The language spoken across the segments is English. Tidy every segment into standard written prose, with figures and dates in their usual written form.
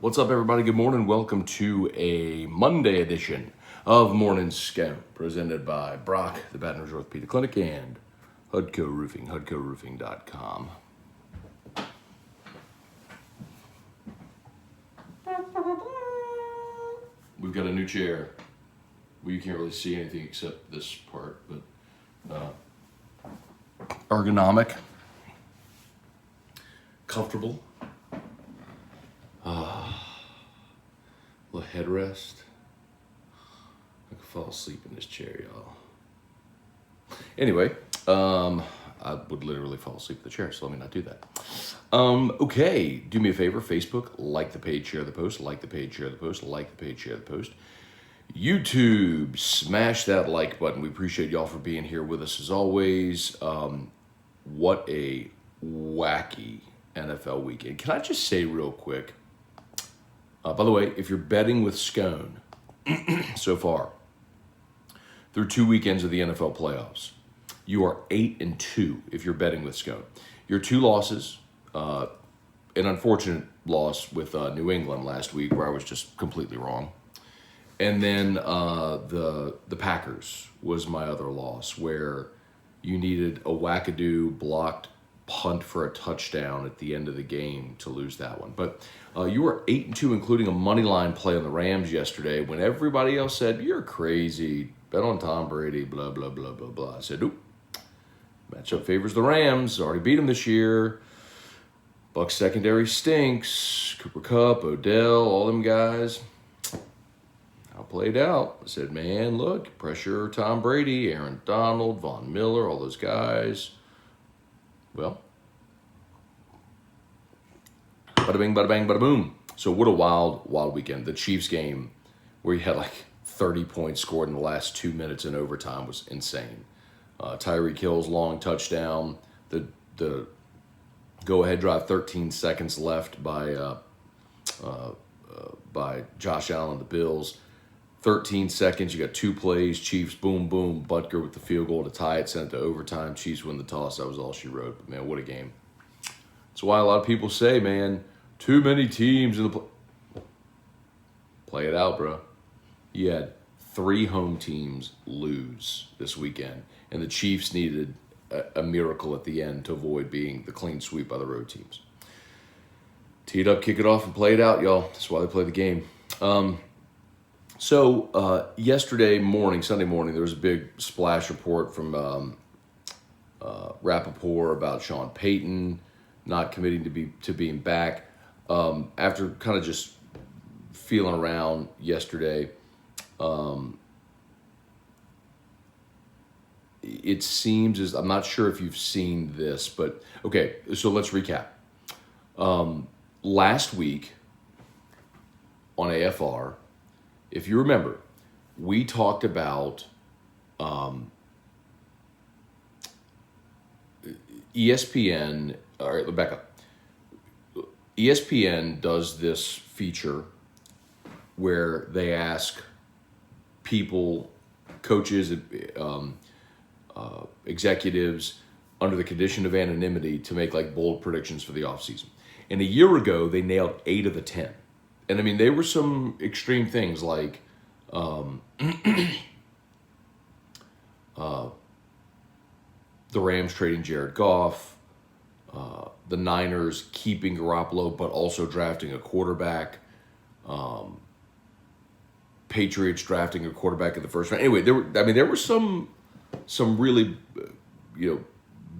What's up, everybody? Good morning. Welcome to a Monday edition of Morning Scone, presented by Brock, the Baton Rouge Orthopedic Clinic, and Hudco Roofing, hudcoroofing.com. We've got a new chair. Well, you can't really see anything except this part, but ergonomic, comfortable. Little headrest. I could fall asleep in this chair, y'all. Anyway, I would literally fall asleep in the chair, so let me not do that. Okay, do me a favor, Facebook, like the page, share the post, like the page, share the post, like the page, share the post. YouTube, smash that like button. We appreciate y'all for being here with us as always. What a wacky NFL weekend. Can I just say real quick, by the way, if you're betting with Scone so far, through 2 weekends of the NFL playoffs, you are 8-2 if you're betting with Scone. Your 2 losses, an unfortunate loss with New England last week where I was just completely wrong. And then the Packers was my other loss where you needed a wackadoo blocked punt for a touchdown at the end of the game to lose that one. But you were 8-2, including a money line play on the Rams yesterday when everybody else said, you're crazy, bet on Tom Brady, blah, blah, blah, blah, blah. I said, nope, matchup favors the Rams, already beat them this year. Bucs secondary stinks, Cooper Kupp, Odell, all them guys. I played out. I said, man, look, pressure Tom Brady, Aaron Donald, Von Miller, all those guys. Well, bada bing, bada bang, bada boom. So what a wild, wild weekend. The Chiefs game where you had like 30 points scored in the last 2 minutes in overtime was insane. Tyreek Hill's long touchdown. The go-ahead drive, 13 seconds left by Josh Allen, the Bills. 13 seconds, you got 2 plays, Chiefs, boom, boom, Butker with the field goal to tie it, sent it to overtime, Chiefs win the toss, that was all she wrote. But man, what a game. That's why a lot of people say, man, too many teams in the play it out, bro. You had 3 home teams lose this weekend, and the Chiefs needed a miracle at the end to avoid being the clean sweep by the road teams. Tee it up, kick it off, and play it out, y'all. That's why they play the game. So yesterday morning, Sunday morning, there was a big splash report from Rappaport about Sean Payton not committing to being back. After kind of just feeling around yesterday, it seems as I'm not sure if you've seen this, but okay. So let's recap. Last week on AFR. If you remember, we talked about ESPN. All right, back up. ESPN does this feature where they ask people, coaches, executives, under the condition of anonymity to make like bold predictions for the offseason. And a year ago, they nailed 8 of the 10. And I mean, there were some extreme things like the Rams trading Jared Goff, the Niners keeping Garoppolo but also drafting a quarterback, Patriots drafting a quarterback in the first round. Anyway, there were some really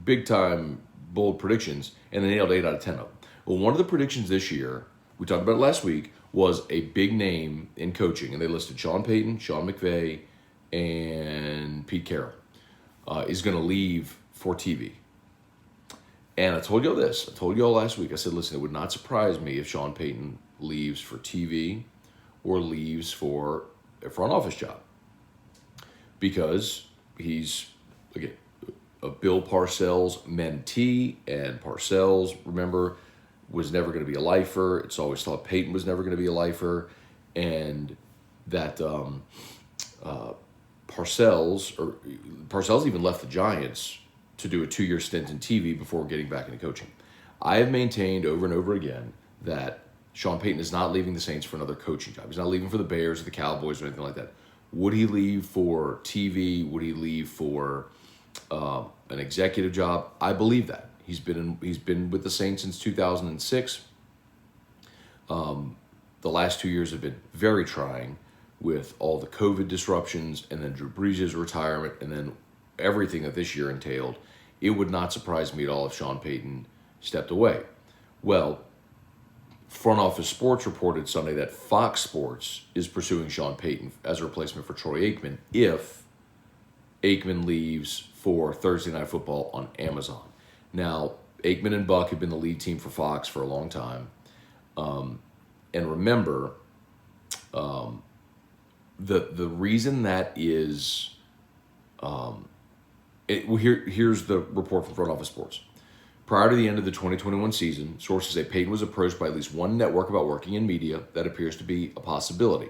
big time bold predictions, and they nailed 8 out of 10 of them. Well, one of the predictions this year, we talked about it last week, was a big name in coaching, and they listed Sean Payton, Sean McVay, and Pete Carroll is going to leave for TV. And I told y'all this. I told y'all last week. I said, listen, it would not surprise me if Sean Payton leaves for TV or leaves for a front office job, because he's, again, a Bill Parcells mentee, and Parcells, remember, was never going to be a lifer. It's always thought Payton was never going to be a lifer, and that Parcells even left the Giants to do a 2-year stint in TV before getting back into coaching. I have maintained over and over again that Sean Payton is not leaving the Saints for another coaching job. He's not leaving for the Bears or the Cowboys or anything like that. Would he leave for TV? Would he leave for an executive job? I believe that. He's been with the Saints since 2006. The last 2 years have been very trying with all the COVID disruptions and then Drew Brees' retirement and then everything that this year entailed. It would not surprise me at all if Sean Payton stepped away. Well, Front Office Sports reported Sunday that Fox Sports is pursuing Sean Payton as a replacement for Troy Aikman if Aikman leaves for Thursday Night Football on Amazon. Now, Aikman and Buck have been the lead team for Fox for a long time. And remember, the reason that is, here's the report from Front Office Sports. Prior to the end of the 2021 season, sources say Payton was approached by at least one network about working in media. That appears to be a possibility.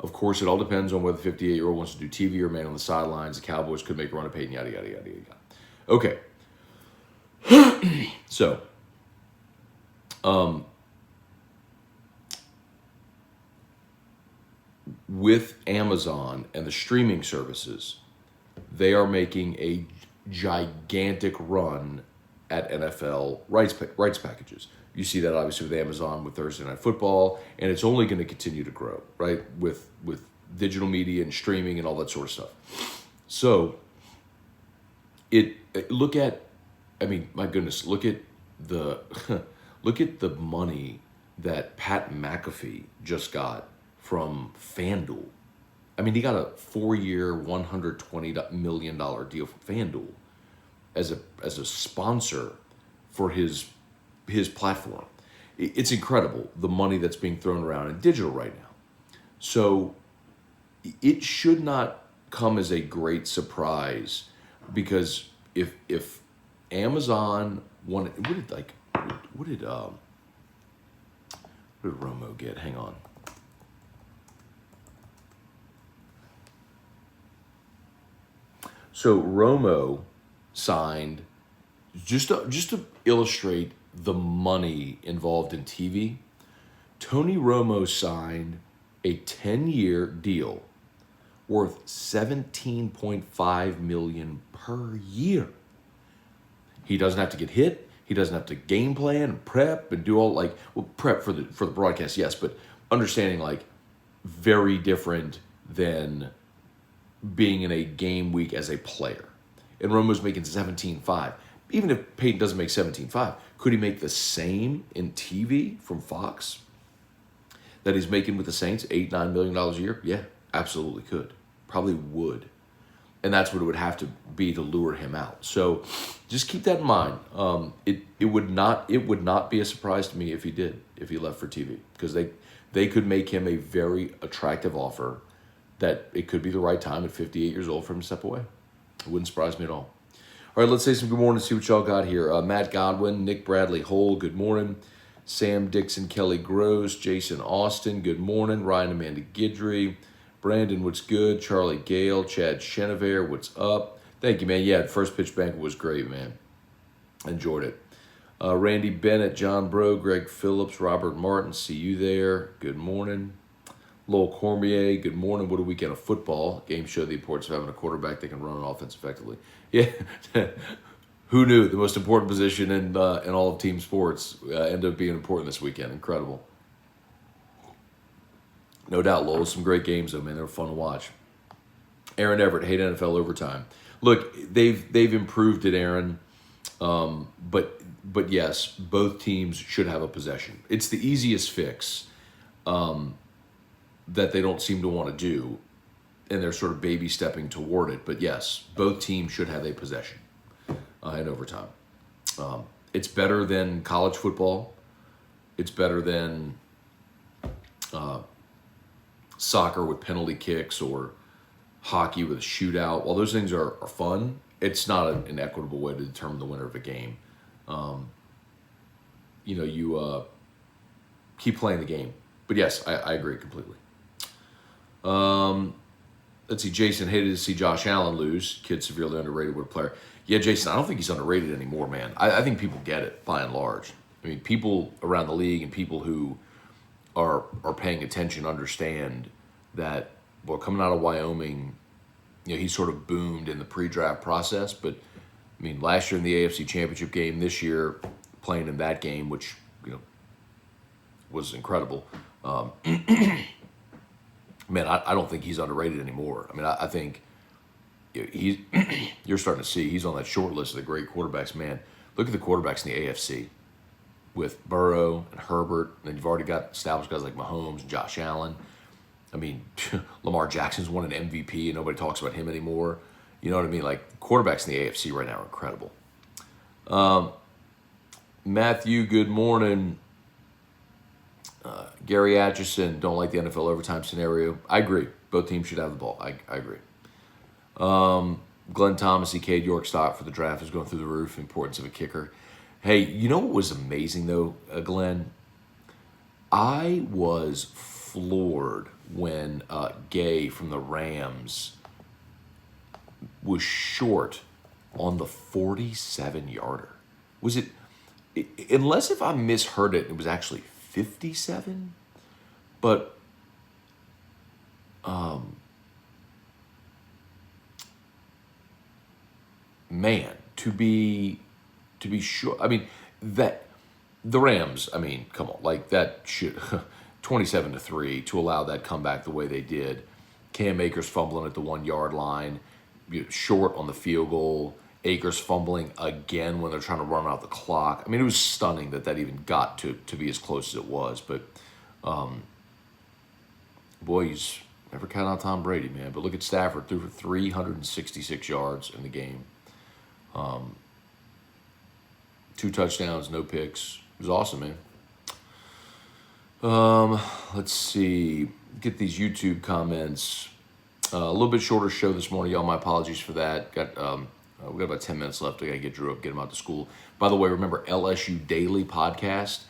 Of course, it all depends on whether the 58-year-old wants to do TV or remain on the sidelines. The Cowboys could make a run at Payton, yada, yada, yada, yada. Okay. So, with Amazon and the streaming services, they are making a gigantic run at NFL rights packages. You see that obviously with Amazon with Thursday Night Football, and it's only going to continue to grow, right? With digital media and streaming and all that sort of stuff. So, look at the look at the money that Pat McAfee just got from FanDuel. I mean, he got a 4-year, $120 million deal from FanDuel as a sponsor for his platform. It's incredible, the money that's being thrown around in digital right now. So it should not come as a great surprise, because if Amazon wanted, what did Romo get? Hang on. So Romo signed, just to illustrate the money involved in TV, Tony Romo signed a 10-year deal worth $17.5 million per year. He doesn't have to get hit. He doesn't have to game plan and prep and do all prep for the broadcast, yes, but understanding very different than being in a game week as a player. And Romo's making $17.5. Even if Payton doesn't make $17.5, could he make the same in TV from Fox that he's making with the Saints, $8-9 million a year? Yeah, absolutely could. Probably would. And that's what it would have to be to lure him out. So just keep that in mind. It would not be a surprise to me if he left for TV, because they could make him a very attractive offer that it could be the right time at 58 years old for him to step away. It wouldn't surprise me at all. All right, let's say some good morning, see what y'all got here. Matt Godwin, Nick Bradley Hole, good morning. Sam Dixon, Kelly Gross, Jason Austin, good morning. Ryan Amanda Guidry, Brandon, what's good? Charlie Gale, Chad Chenevier, what's up? Thank you, man. Yeah, first pitch banquet was great, man. Enjoyed it. Randy Bennett, John Bro, Greg Phillips, Robert Martin, see you there. Good morning. Lowell Cormier, good morning. What a weekend of football. Game showed the importance of having a quarterback that can run an offense effectively. Yeah, who knew? The most important position in all of team sports ended up being important this weekend. Incredible. No doubt, Lowell. Some great games, though, man. They were fun to watch. Aaron Everett, hate NFL overtime. Look, they've improved it, Aaron. But yes, both teams should have a possession. It's the easiest fix. That they don't seem to want to do, and they're sort of baby stepping toward it. But yes, both teams should have a possession in overtime. It's better than college football. It's better than soccer with penalty kicks or hockey with a shootout. While those things are fun, it's not an equitable way to determine the winner of a game. You keep playing the game. But yes, I agree completely. Let's see, Jason, hated to see Josh Allen lose. Kid severely underrated with a player. Yeah, Jason, I don't think he's underrated anymore, man. I think people get it, by and large. I mean, people around the league and people who are paying attention understand that, well, coming out of Wyoming, he sort of boomed in the pre-draft process. But I mean, last year in the AFC Championship game, this year playing in that game, which was incredible. Man, I don't think he's underrated anymore. I mean, I think he's you're starting to see he's on that short list of the great quarterbacks. Man, look at the quarterbacks in the AFC with Burrow and Herbert. And then you've already got established guys like Mahomes and Josh Allen. I mean, Lamar Jackson's won an MVP and nobody talks about him anymore. You know what I mean? Like, quarterbacks in the AFC right now are incredible. Matthew, good morning. Gary Atchison, don't like the NFL overtime scenario. I agree. Both teams should have the ball. I agree. Glenn Thomas, Cade York stock for the draft is going through the roof. Importance of a kicker. Hey, you know what was amazing, though, Glenn? I was floored when Gay from the Rams was short on the 47-yarder. Was it, unless if I misheard it, it was actually 57? But, man, to be sure, I mean, that, the Rams, I mean, come on, like that should, 27-3 to allow that comeback the way they did. Cam Akers fumbling at the 1 yard line, short on the field goal. Akers fumbling again when they're trying to run out the clock. I mean, it was stunning that even got to be as close as it was. But, boy, he's never count out Tom Brady, man. But look at Stafford, threw for 366 yards in the game. 2 touchdowns, no picks. It was awesome, man. Let's see. Get these YouTube comments. A little bit shorter show this morning, y'all. My apologies for that. We got about 10 minutes left. I got to get Drew up, get him out to school. By the way, remember LSU Daily Podcast.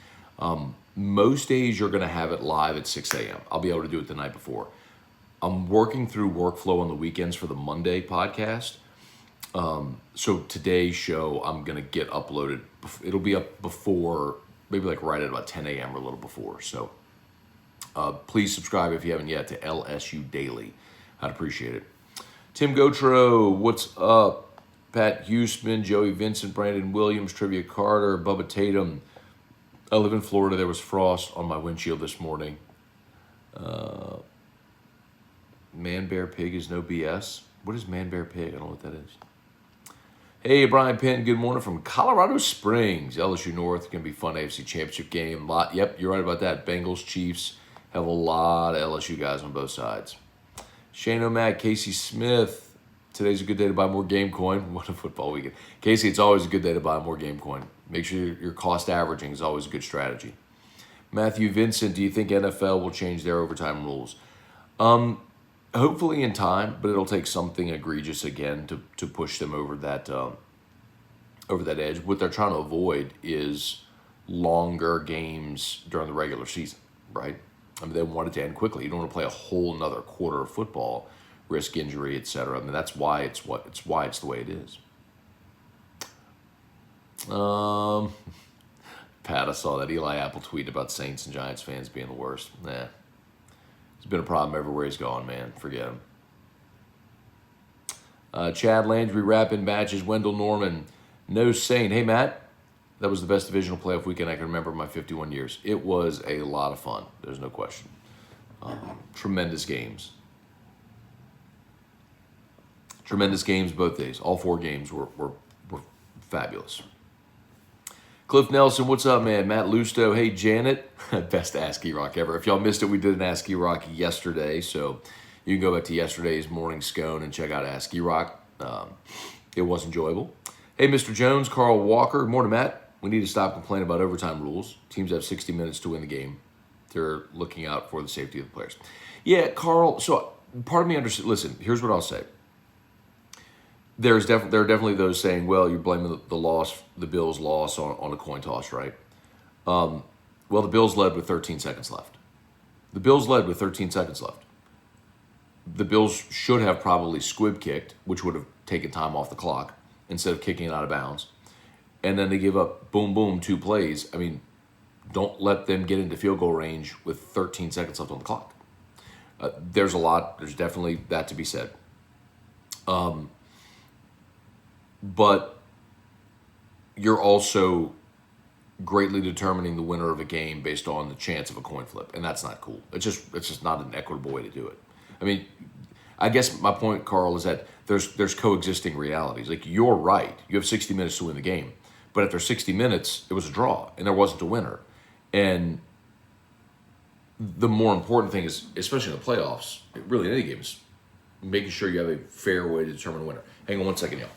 Most days you're going to have it live at 6 a.m. I'll be able to do it the night before. I'm working through workflow on the weekends for the Monday podcast. So today's show, I'm going to get uploaded. It'll be up before, maybe like right at about 10 a.m. or a little before. So please subscribe if you haven't yet to LSU Daily. I'd appreciate it. Tim Gotro, what's up? Pat Huseman, Joey Vincent, Brandon Williams, Trivia Carter, Bubba Tatum. I live in Florida. There was frost on my windshield this morning. Man, bear, pig is no BS. What is man, bear, pig? I don't know what that is. Hey, Brian Penn, good morning from Colorado Springs. LSU North, going to be fun AFC Championship game. Yep, you're right about that. Bengals, Chiefs have a lot of LSU guys on both sides. Shane O'Mac, Casey Smith. Today's a good day to buy more game coin. What a football weekend. Casey, it's always a good day to buy more game coin. Make sure your cost averaging is always a good strategy. Matthew Vincent, do you think NFL will change their overtime rules? Hopefully in time, but it'll take something egregious again to push them over that edge. What they're trying to avoid is longer games during the regular season, right? I mean, they want it to end quickly. You don't want to play a whole another quarter of football, risk injury, etc. I mean, that's why it's the way it is. Pat, I saw that Eli Apple tweet about Saints and Giants fans being the worst. Nah. It's been a problem everywhere he's gone, man. Forget him. Chad Landry wrapping matches. Wendell Norman, no Saint. Hey, Matt, that was the best divisional playoff weekend I can remember in my 51 years. It was a lot of fun. There's no question. Tremendous games. Tremendous games both days. All 4 games were fabulous. Cliff Nelson, what's up, man? Matt Lusto, hey, Janet. Best Ask E-Rock ever. If y'all missed it, we did an Ask E-Rock yesterday, so you can go back to yesterday's morning scone and check out Ask E-Rock. It was enjoyable. Hey, Mr. Jones, Carl Walker, morning, Matt. We need to stop complaining about overtime rules. Teams have 60 minutes to win the game. They're looking out for the safety of the players. Yeah, Carl, so part of me understands. Listen, here's what I'll say. There are definitely those saying, well, you're blaming the Bills' loss on a coin toss, right? Well, the Bills led with 13 seconds left. The Bills should have probably squib kicked, which would have taken time off the clock, instead of kicking it out of bounds. And then they give up, boom, boom, 2 plays. I mean, Don't let them get into field goal range with 13 seconds left on the clock. There's definitely that to be said. But you're also greatly determining the winner of a game based on the chance of a coin flip, and that's not cool. It's just not an equitable way to do it. I mean, I guess my point, Carl, is that there's coexisting realities. Like, you're right. You have 60 minutes to win the game. But after 60 minutes, it was a draw, and there wasn't a winner. And the more important thing is, especially in the playoffs, really in any game, is making sure you have a fair way to determine a winner. Hang on one second, y'all.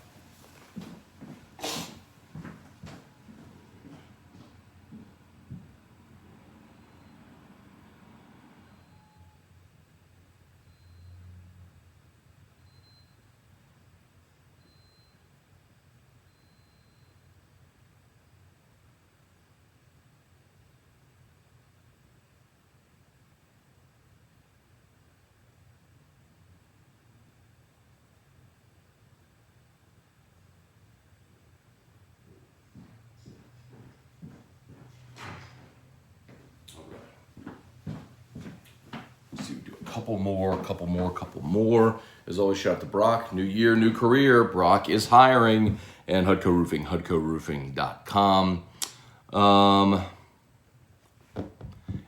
Couple more. As always, shout out to Brock. New year, new career. Brock is hiring. And Hudco Roofing, HudcoRoofing.com.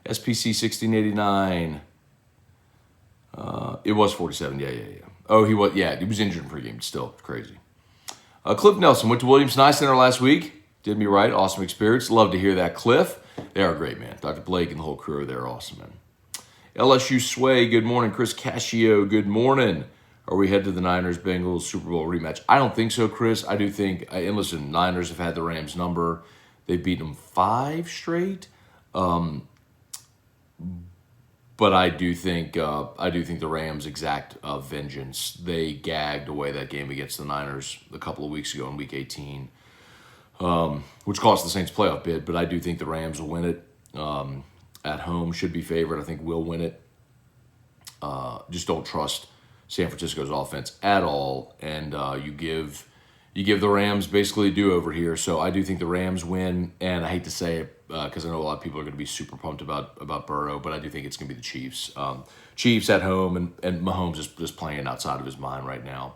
SPC 1689. It was 47. Yeah. Oh, he was injured in pregame. Still crazy. Cliff Nelson went to Williams Eye Center last week. Did me right. Awesome experience. Love to hear that, Cliff. They are great, man. Dr. Blake and the whole crew, they're awesome, man. LSU Sway, good morning. Chris Cascio, good morning. Are we headed to the Niners-Bengals Super Bowl rematch? I don't think so, Chris. I do think, and listen, Niners have had the Rams number. They've beaten them 5 straight. But I do think the Rams exact vengeance. They gagged away that game against the Niners a couple of weeks ago in Week 18, which cost the Saints playoff bid. But I do think the Rams will win it. At home, should be favored. I think will win it. Just don't trust San Francisco's offense at all, and you give the Rams basically a do-over here. So I do think the Rams win, and I hate to say it because I know a lot of people are going to be super pumped about Burrow, but I do think it's going to be the Chiefs. Chiefs at home, and Mahomes is just playing outside of his mind right now.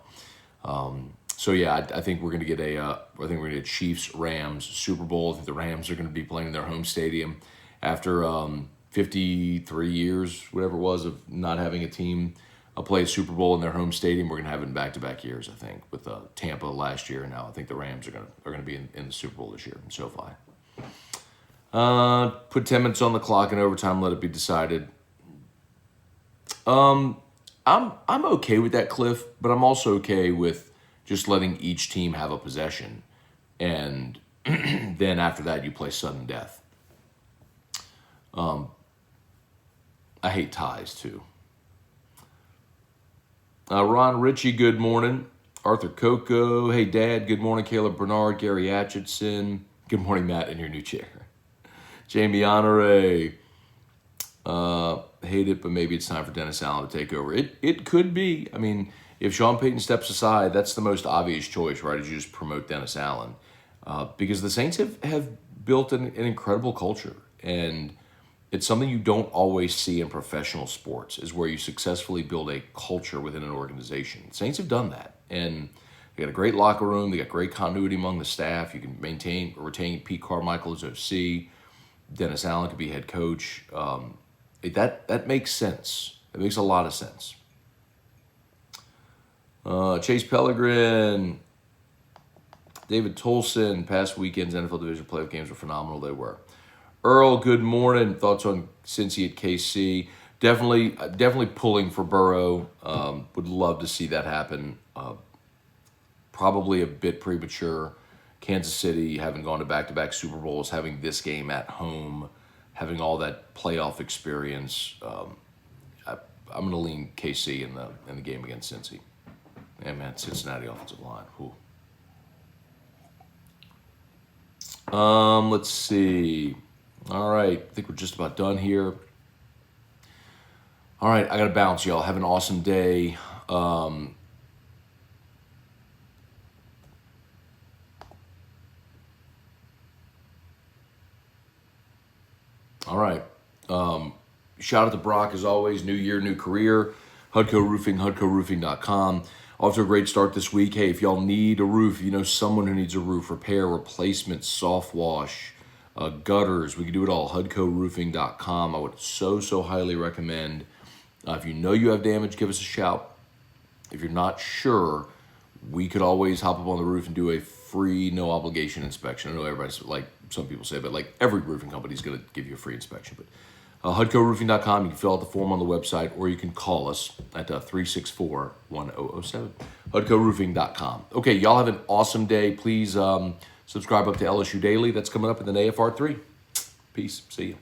So yeah, I think we're going to get a Chiefs Rams Super Bowl. I think the Rams are going to be playing in their home stadium after 53 years, whatever it was, of not having a team play a Super Bowl in their home stadium. We're going to have it in back-to-back years, I think, with Tampa last year. And now I think the Rams are going to be in the Super Bowl this year in SoFi. Put 10 minutes on the clock in overtime, let it be decided. I'm okay with that, Cliff, but I'm also okay with just letting each team have a possession, and then after that you play sudden death. I hate ties too. Ron Ritchie, good morning. Arthur Coco, hey Dad, good morning. Caleb Bernard, Gary Atchison, good morning Matt in your new chair. Jamie Honore, hate it, but maybe it's time for Dennis Allen to take over. It could be. I mean, if Sean Payton steps aside, that's the most obvious choice, right? Is you just promote Dennis Allen. Because the Saints have built an incredible culture, and it's something you don't always see in professional sports, is where you successfully build a culture within an organization. Saints have done that, and they got a great locker room. They got great continuity among the staff. You can retain Pete Carmichael as OC. Dennis Allen could be head coach. That makes sense. It makes a lot of sense. Chase Pellegrin, David Tolson, past weekend's NFL Division playoff games were phenomenal. They were. Earl, good morning. Thoughts on Cincy at KC? Definitely pulling for Burrow. Would love to see that happen. Probably a bit premature. Kansas City, having gone to back-to-back Super Bowls, having this game at home, having all that playoff experience. I'm going to lean KC in the game against Cincy. And man, Cincinnati offensive line. Whew. Let's see. All right, I think we're just about done here. All right, I got to bounce, y'all. Have an awesome day. All right. Shout out to Brock as always. New year, new career. Hudco Roofing, HudcoRoofing.com. Off to a great start this week. Hey, if y'all need a roof, you know someone who needs a roof repair, replacement, soft wash, gutters, we can do it all. HudcoRoofing.com. I would so highly recommend. If you know you have damage, give us a shout. If you're not sure, we could always hop up on the roof and do a free, no obligation inspection. I know everybody's like some people say, but like every roofing company is going to give you a free inspection. But HudcoRoofing.com, you can fill out the form on the website, or you can call us at 364-1007. HudcoRoofing.com. Okay, y'all have an awesome day. Please subscribe up to LSU Daily. That's coming up in the AFR3. Peace. See you.